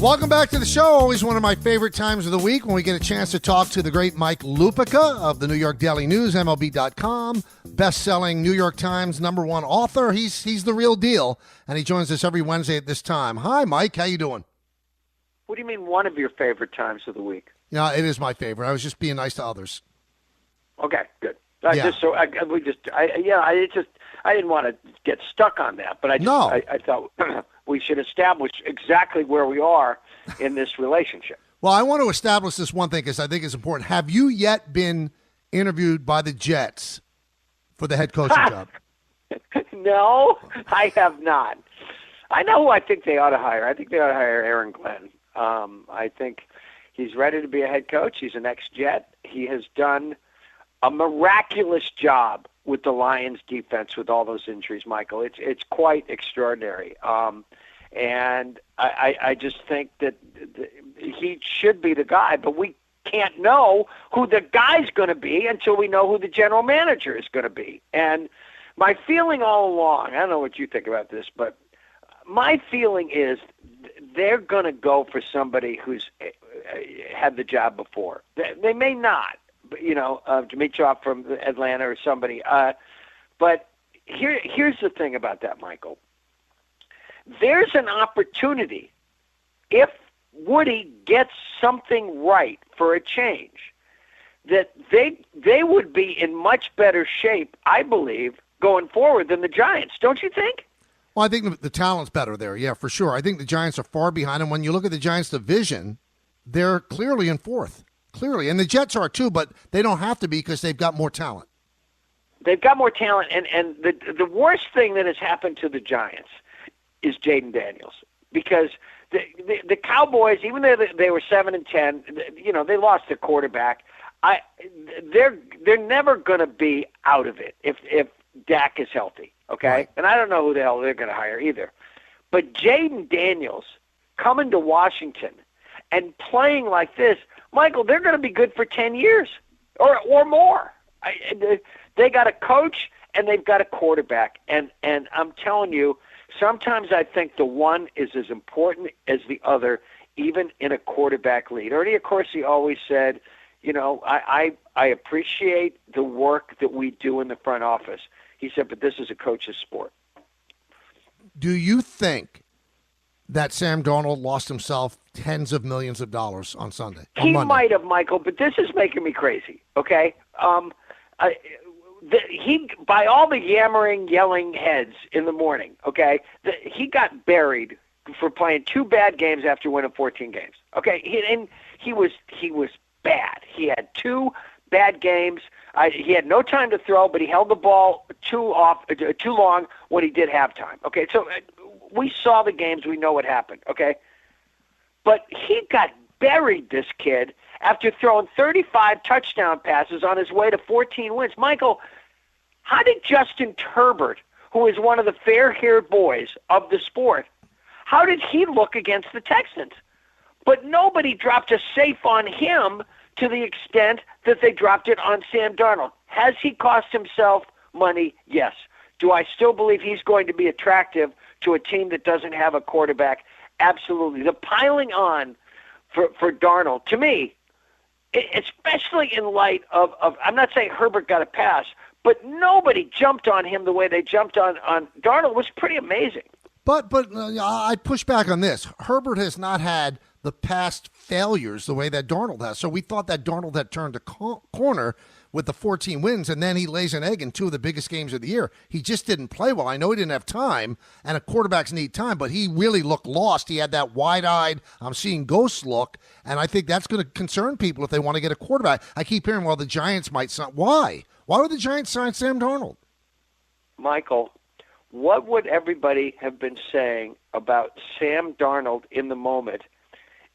Welcome back to the show. Always one of my favorite times of the week when we get a chance to talk to the great Mike Lupica of the New York Daily News, MLB.com, best-selling New York Times #1 author. He's the real deal, and he joins us every Wednesday at this time. Hi, Mike. How you doing? What do you mean one of your favorite times of the week? Yeah, it is my favorite. I was just being nice to others. Okay, good. Yeah. I didn't want to get stuck on that, but I thought we should establish exactly where we are in this relationship. Well, I want to establish this one thing because I think it's important. Have you yet been interviewed by the Jets for the head coaching job? No, I have not. I know who I think they ought to hire. I think they ought to hire Aaron Glenn. I think he's ready to be a head coach. He's an ex-Jet. He has done a miraculous job with the Lions defense with all those injuries, Michael. It's quite extraordinary. And I just think that he should be the guy, but we can't know who the guy's going to be until we know who the general manager is going to be. And my feeling all along, I don't know what you think about this, but my feeling is they're going to go for somebody who's had the job before. They may not. Dimitrov from Atlanta or somebody. But here's the thing about that, Michael. There's an opportunity if Woody gets something right for a change that they would be in much better shape, I believe, going forward than the Giants. Don't you think? Well, I think the talent's better there, yeah, for sure. I think the Giants are far behind, and when you look at the Giants' division, they're clearly in fourth. Clearly. And the Jets are too, but they don't have to be because they've got more talent. They've got more talent, and the worst thing that has happened to the Giants is Jaden Daniels. Because the Cowboys, even though they were 7-10, they lost their quarterback. They're never going to be out of it if Dak is healthy, okay? Right. And I don't know who the hell they're going to hire either. But Jaden Daniels coming to Washington and playing like this, Michael, they're going to be good for 10 years or more. They got a coach and they've got a quarterback. And I'm telling you, sometimes I think the one is as important as the other, even in a quarterback lead. Ernie Accorsi always said, I appreciate the work that we do in the front office. He said, but this is a coach's sport. Do you think that Sam Darnold lost himself tens of millions of dollars on Sunday? He might have, Michael, but this is making me crazy, okay? By all the yammering, yelling heads in the morning, okay, he got buried for playing 2 bad games after winning 14 games, okay? He was bad. He had 2 bad games. He had no time to throw, but he held the ball too long when he did halftime, okay? So we saw the games. We know what happened, okay? But he got buried, this kid, after throwing 35 touchdown passes on his way to 14 wins. Michael, how did Justin Turbert, who is one of the fair-haired boys of the sport, how did he look against the Texans? But nobody dropped a safe on him to the extent that they dropped it on Sam Darnold. Has he cost himself money? Yes. Do I still believe he's going to be attractive to a team that doesn't have a quarterback? Absolutely. The piling on for Darnold, to me, especially in light of I'm not saying Herbert got a pass, but nobody jumped on him the way they jumped on Darnold was pretty amazing. But I push back on this. Herbert has not had the past failures the way that Darnold has. So we thought that Darnold had turned a corner with the 14 wins, and then he lays an egg in 2 of the biggest games of the year. He just didn't play well. I know he didn't have time, and quarterbacks need time, but he really looked lost. He had that wide-eyed, I'm seeing ghosts look, and I think that's going to concern people if they want to get a quarterback. I keep hearing, well, the Giants might sign. Why? Why would the Giants sign Sam Darnold? Michael, what would everybody have been saying about Sam Darnold in the moment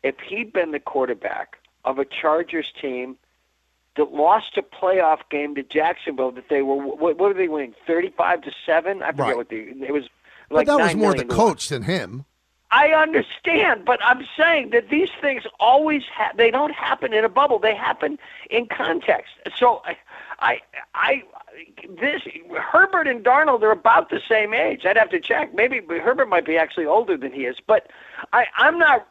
if he'd been the quarterback of a Chargers team that lost a playoff game to Jacksonville that they were, what were they winning, 35-7? I forget right. What it was But like. that was more the coach than him. I understand, but I'm saying that these things always they don't happen in a bubble. They happen in context. So this Herbert and Darnold are about the same age. I'd have to check. Maybe Herbert might be actually older than he is, but I'm not.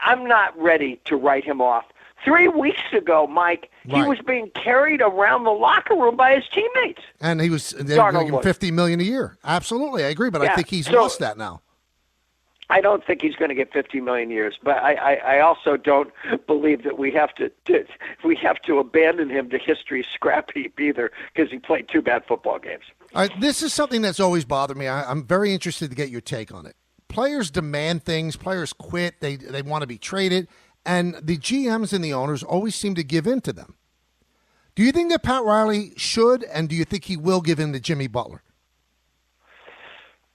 I'm not ready to write him off. 3 weeks ago, Mike, he was being carried around the locker room by his teammates. And they were giving him $50 million a year. Absolutely, I agree, but I think he's lost that now. I don't think he's going to get $50 million years, but I also don't believe that we have to abandon him to history's scrap heap either, because he played 2 bad football games. All right, this is something that's always bothered me. I'm very interested to get your take on it. Players demand things. Players quit. They want to be traded. And the GMs and the owners always seem to give in to them. Do you think that Pat Riley should, and do you think he will give in to Jimmy Butler?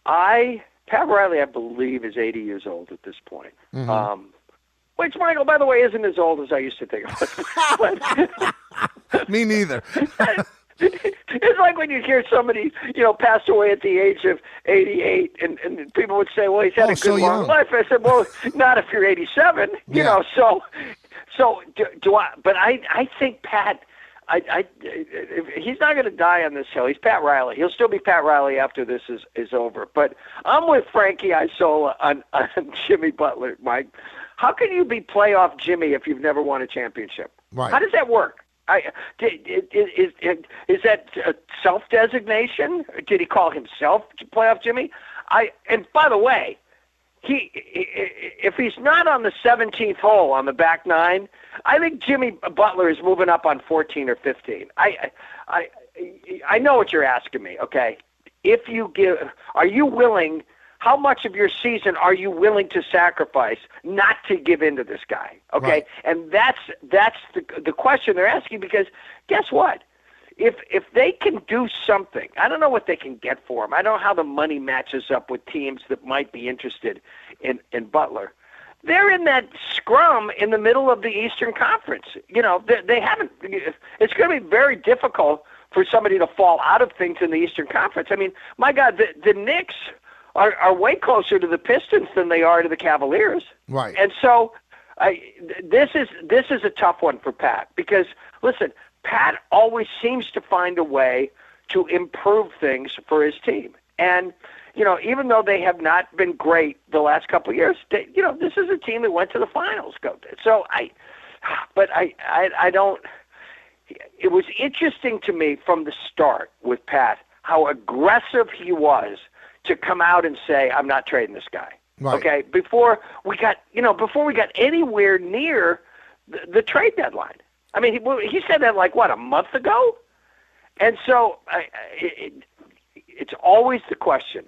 Pat Riley, I believe, is 80 years old at this point. Mm-hmm. Which, Michael, by the way, isn't as old as I used to think it was. Me neither. It's like when you hear somebody, pass away at the age of 88, and people would say, well, he's had a good long life. I said, well, not if you're 87, you know. So do I? But I think Pat, he's not going to die on this hill. He's Pat Riley. He'll still be Pat Riley after this is over. But I'm with Frankie Isola on Jimmy Butler, Mike. How can you be playoff Jimmy if you've never won a championship? Right. How does that work? Is that self-designation? Did he call himself playoff Jimmy? And by the way, if he's not on the 17th hole on the back nine, I think Jimmy Butler is moving up on 14 or 15. I know what you're asking me. Okay, are you willing? How much of your season are you willing to sacrifice not to give in to this guy? Okay, right. And that's the question they're asking, because guess what? If they can do something, I don't know what they can get for him. I don't know how the money matches up with teams that might be interested in Butler. They're in that scrum in the middle of the Eastern Conference. They haven't. It's going to be very difficult for somebody to fall out of things in the Eastern Conference. I mean, my God, the Knicks are way closer to the Pistons than they are to the Cavaliers. Right. And so this is a tough one for Pat, because, listen, Pat always seems to find a way to improve things for his team. And, even though they have not been great the last couple of years, this is a team that went to the finals. So I don't – it was interesting to me from the start with Pat how aggressive he was to come out and say, I'm not trading this guy. Right. Okay, before we got anywhere near the trade deadline. I mean, he said that a month ago? And so it's always the question,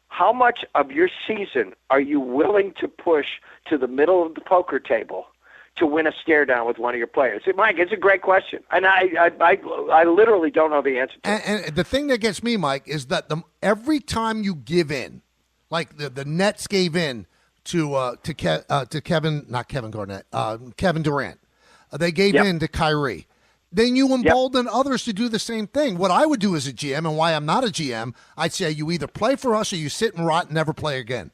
how much of your season are you willing to push to the middle of the poker table to win a stare down with one of your players? Mike, it's a great question, and I literally don't know the answer to it. And the thing that gets me, Mike, is that every time you give in, like the Nets gave in to Kevin Durant, they gave in to Kyrie. Then you embolden others to do the same thing. What I would do as a GM, and why I'm not a GM, I'd say you either play for us or you sit and rot and never play again.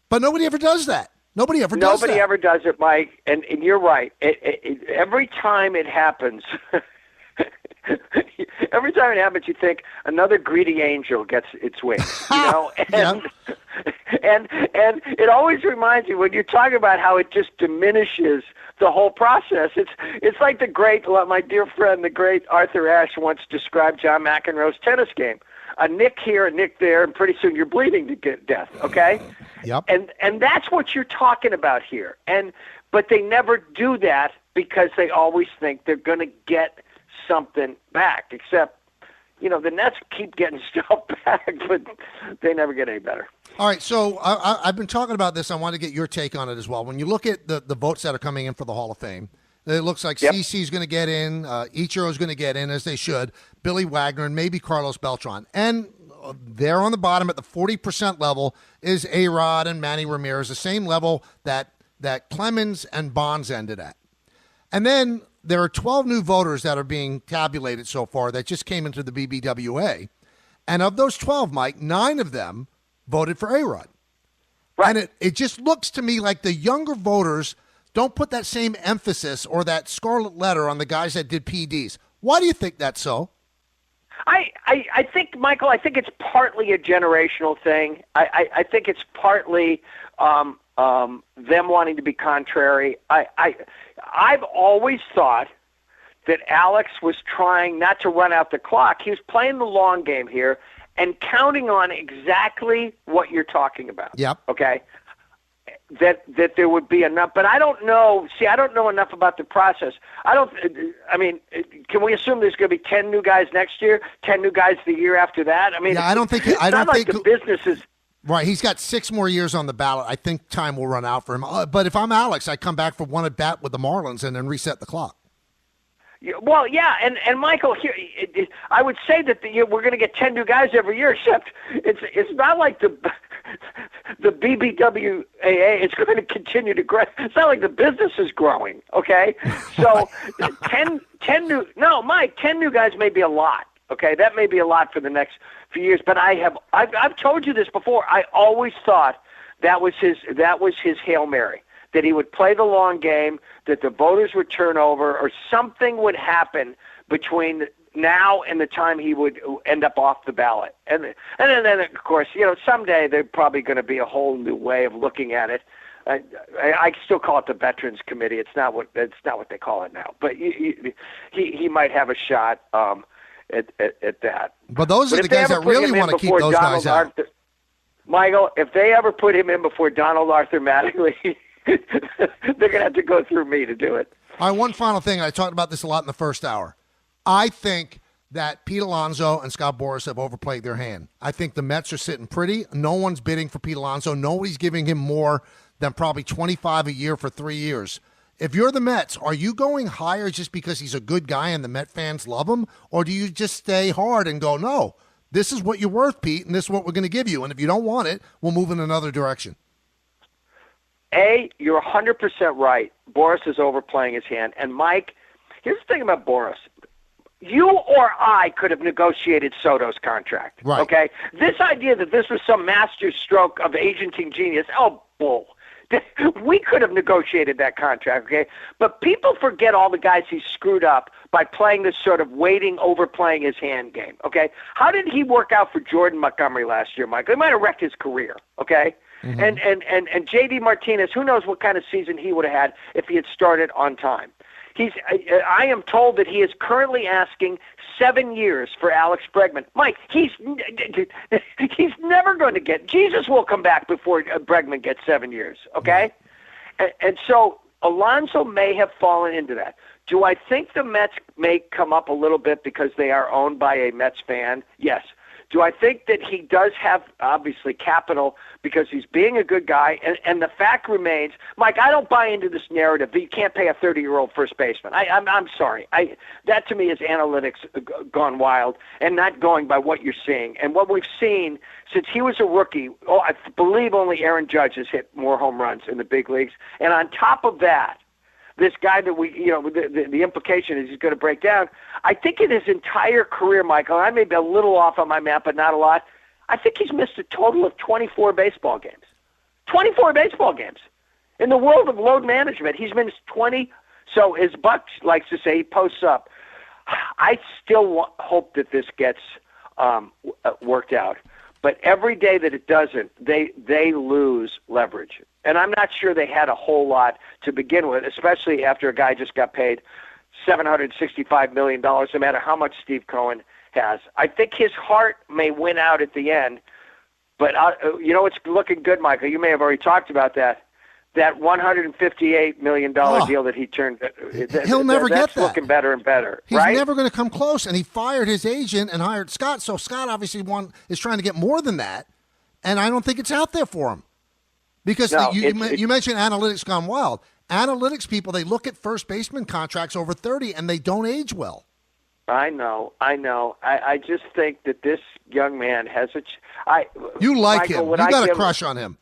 But nobody ever does that. Nobody ever does it, Mike, and you're right. Every time it happens, you think another greedy angel gets its wings, and it always reminds you, when you're talking about how it just diminishes the whole process. It's like my dear friend, the great Arthur Ashe, once described John McEnroe's tennis game. A nick here, a nick there, and pretty soon you're bleeding to death, okay? Yep. And that's what you're talking about here. But they never do that because they always think they're going to get something back, except, the Nets keep getting stuff back, but they never get any better. All right, so I've been talking about this. I want to get your take on it as well. When you look at the votes that are coming in for the Hall of Fame, it looks like CeCe's going to get in, Ichiro's going to get in, as they should, Billy Wagner, and maybe Carlos Beltran. And there on the bottom at the 40% level is A-Rod and Manny Ramirez, the same level that Clemens and Bonds ended at. And then there are 12 new voters that are being tabulated so far that just came into the BBWA. And of those 12, Mike, 9 of them voted for A-Rod. Right. And it just looks to me like the younger voters don't put that same emphasis or that scarlet letter on the guys that did PDs. Why do you think that's so? I think, Michael, it's partly a generational thing. I think it's partly them wanting to be contrary. I've always thought that Alex was trying not to run out the clock. He was playing the long game here and counting on exactly what you're talking about. Yep. Okay? That there would be enough. But I don't know. See, I don't know enough about the process. Can we assume there's going to be 10 new guys next year, 10 new guys the year after that? I don't think the business is. Right, he's got 6 more years on the ballot. I think time will run out for him. But if I'm Alex, I come back for one at bat with the Marlins and then reset the clock. Well, yeah, and Michael, here I would say that we're going to get 10 new guys every year. Except it's not like the BBWAA is going to continue to grow. It's not like the business is growing. Okay, so 10 new guys may be a lot. Okay, that may be a lot for the next few years. But I've told you this before. I always thought that was his Hail Mary, that he would play the long game, that the voters would turn over, or something would happen between now and the time he would end up off the ballot. And then of course, someday there's probably going to be a whole new way of looking at it. I still call it the Veterans Committee. It's not what they call it now. But he might have a shot at that. But those are the guys that really want to keep those guys out. Michael, if they ever put him in before Donald Arthur Mattingly, they're going to have to go through me to do it. All right, one final thing. I talked about this a lot in the first hour. I think that Pete Alonso and Scott Boras have overplayed their hand. I think the Mets are sitting pretty. No one's bidding for Pete Alonso. Nobody's giving him more than probably $25 a year for 3 years. If you're the Mets, are you going higher just because he's a good guy and the Met fans love him? Or do you just stay hard and go, no, this is what you're worth, Pete, and this is what we're going to give you. And if you don't want it, we'll move in another direction. You're 100% right. Boras is overplaying his hand. And, Mike, here's the thing about Boras. You or I could have negotiated Soto's contract, right. Okay? This idea that this was some master stroke of agenting genius, bull. We could have negotiated that contract, okay? But people forget all the guys he screwed up by playing this sort of overplaying his hand game, okay? How did he work out for Jordan Montgomery last year, Michael? He might have wrecked his career, okay? Mm-hmm. And J.D. Martinez, who knows what kind of season he would have had if he had started on time. I am told that he is currently asking 7 years for Alex Bregman. Mike, he's never going to get. Jesus will come back before Bregman gets 7 years. Okay, and so Alonso may have fallen into that. Do I think the Mets may come up a little bit because they are owned by a Mets fan? Yes. Do I think that he does have, obviously, capital because he's being a good guy? And the fact remains, Mike, I don't buy into this narrative that you can't pay a 30-year-old first baseman. I'm sorry. That, to me, is analytics gone wild and not going by what you're seeing. And what we've seen since he was a rookie, I believe only Aaron Judge has hit more home runs in the big leagues. And on top of that, this guy that the implication is he's going to break down. I think in his entire career, Michael, I may be a little off on my math, but not a lot. I think he's missed a total of 24 baseball games. 24 baseball games. In the world of load management, he's missed 20. So as Buck likes to say, he posts up. I still hope that this gets worked out. But every day that it doesn't, they lose leverage. And I'm not sure they had a whole lot to begin with, especially after a guy just got paid $765 million, no matter how much Steve Cohen has. I think his heart may win out at the end. But, it's looking good, Michael. You may have already talked about that. That $158 million deal that he turned, he'll never get that. That's looking better and better. He's right? never going to come close, and he fired his agent and hired Scott. So Scott obviously is trying to get more than that, and I don't think it's out there for him. Because you mentioned analytics gone wild. Analytics people, they look at first baseman contracts over 30, and they don't age well. I know. I just think that this young man has You like Michael, him. You got a crush on him.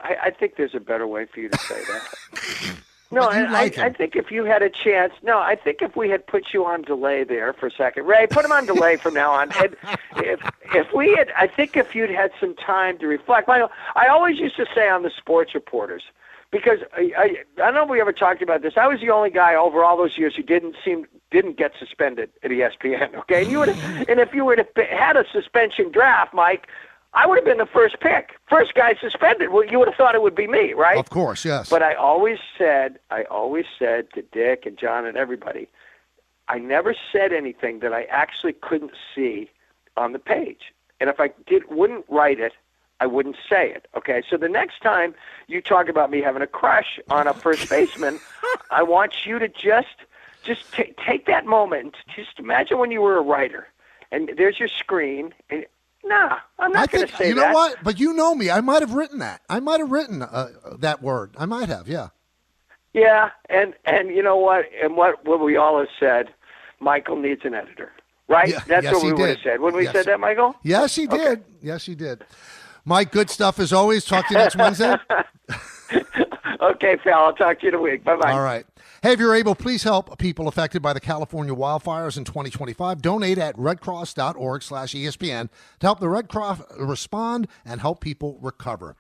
I think there's a better way for you to say that. No, I think if you had a chance. No, I think if we had put you on delay there for a second, Ray, put him on delay from now on. And if we had, I think if you'd had some time to reflect. I always used to say on the sports reporters, because I don't know if we ever talked about this. I was the only guy over all those years who didn't get suspended at ESPN. Okay, and if you would have had a suspension draft, Mike, I would have been the first pick, first guy suspended. Well, you would have thought it would be me, right? Of course, yes. But I always said to Dick and John and everybody, I never said anything that I actually couldn't see on the page. And if I wouldn't write it, I wouldn't say it. Okay, so the next time you talk about me having a crush on a first baseman, I want you to just take that moment. Just imagine when you were a writer, and there's your screen, and nah, I'm not going to say that. You know what? But you know me. I might have written that. I might have written that word. I might have, yeah. Yeah, and you know what? And what we all have said, Michael needs an editor, right? Yeah, That's yes, what we he would did. have said. Wouldn't we said that, Michael? Yes, he did. Okay. Yes, he did. Mike, good stuff as always. Talk to you next Wednesday. Okay, pal. I'll talk to you in a week. Bye-bye. All right. Hey, if you're able, please help people affected by the California wildfires in 2025. Donate at redcross.org/ESPN to help the Red Cross respond and help people recover.